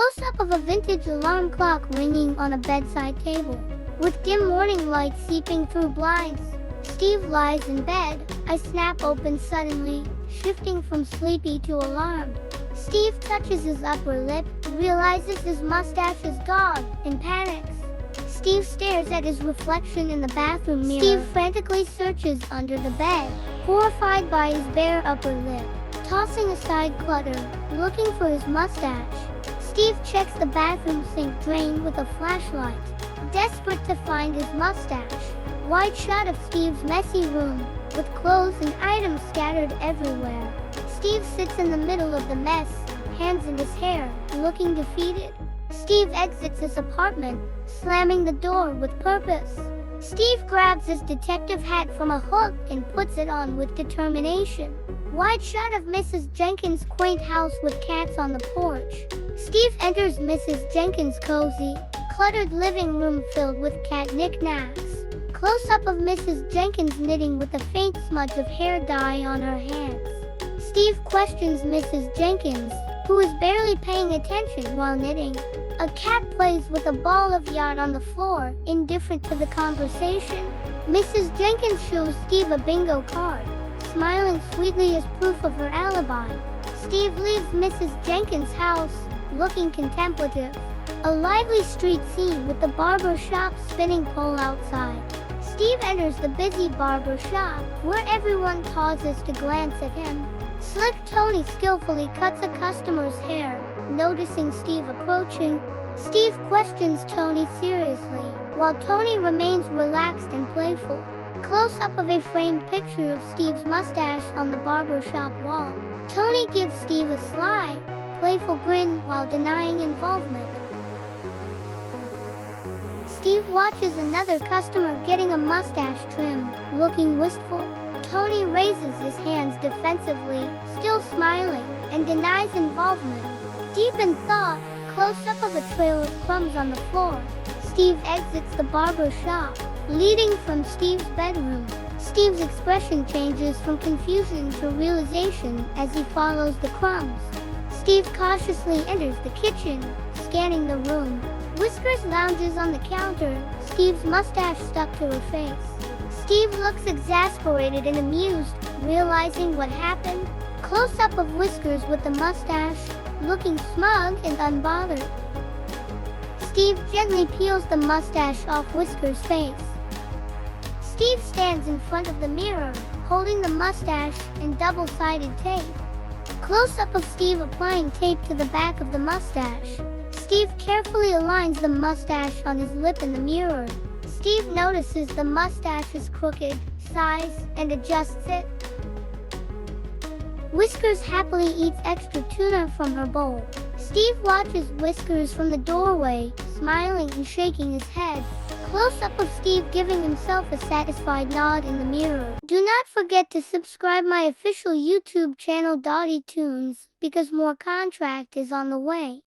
Close-up of a vintage alarm clock ringing on a bedside table. With dim morning light seeping through blinds, Steve lies in bed. A snap opens suddenly, shifting from sleepy to alarmed. Steve touches his upper lip, realizes his mustache is gone, and panics. Steve stares at his reflection in the bathroom mirror. Steve frantically searches under the bed, horrified by his bare upper lip. Tossing aside clutter, looking for his mustache, Steve checks the bathroom sink drain with a flashlight, desperate to find his mustache. Wide shot of Steve's messy room, with clothes and items scattered everywhere. Steve sits in the middle of the mess, hands in his hair, looking defeated. Steve exits his apartment, slamming the door with purpose. Steve grabs his detective hat from a hook and puts it on with determination. Wide shot of Mrs. Jenkins' quaint house with cats on the porch. Steve enters Mrs. Jenkins' cozy, cluttered living room filled with cat knickknacks. Close-up of Mrs. Jenkins knitting with a faint smudge of hair dye on her hands. Steve questions Mrs. Jenkins, who is barely paying attention while knitting. A cat plays with a ball of yarn on the floor, indifferent to the conversation. Mrs. Jenkins shows Steve a bingo card, smiling sweetly as proof of her alibi. Steve leaves Mrs. Jenkins' house, looking contemplative. A lively street scene with the barber shop spinning pole outside. Steve enters the busy barber shop, where everyone pauses to glance at him. Slick Tony skillfully cuts a customer's hair. Noticing Steve approaching, Steve questions Tony seriously, while Tony remains relaxed and playful. Close-up of a framed picture of Steve's mustache on the barbershop wall. Tony gives Steve a sly, playful grin while denying involvement. Steve watches another customer getting a mustache trim, looking wistful. Tony raises his hands defensively, still smiling, and denies involvement. Deep in thought, close-up of a trail of crumbs on the floor. Steve exits the barber shop, leading from Steve's bedroom. Steve's expression changes from confusion to realization as he follows the crumbs. Steve cautiously enters the kitchen, scanning the room. Whiskers lounges on the counter, Steve's mustache stuck to her face. Steve looks exasperated and amused, realizing what happened. Close-up of Whiskers with the mustache, looking smug and unbothered. Steve gently peels the mustache off Whiskers' face. Steve stands in front of the mirror, holding the mustache and double-sided tape. Close-up of Steve applying tape to the back of the mustache. Steve carefully aligns the mustache on his lip in the mirror. Steve notices the mustache is crooked, sighs, and adjusts it. Whiskers happily eats extra tuna from her bowl. Steve watches Whiskers from the doorway, smiling and shaking his head. Close-up of Steve giving himself a satisfied nod in the mirror. Do not forget to subscribe my official YouTube channel Daudi Toons, because more contract is on the way.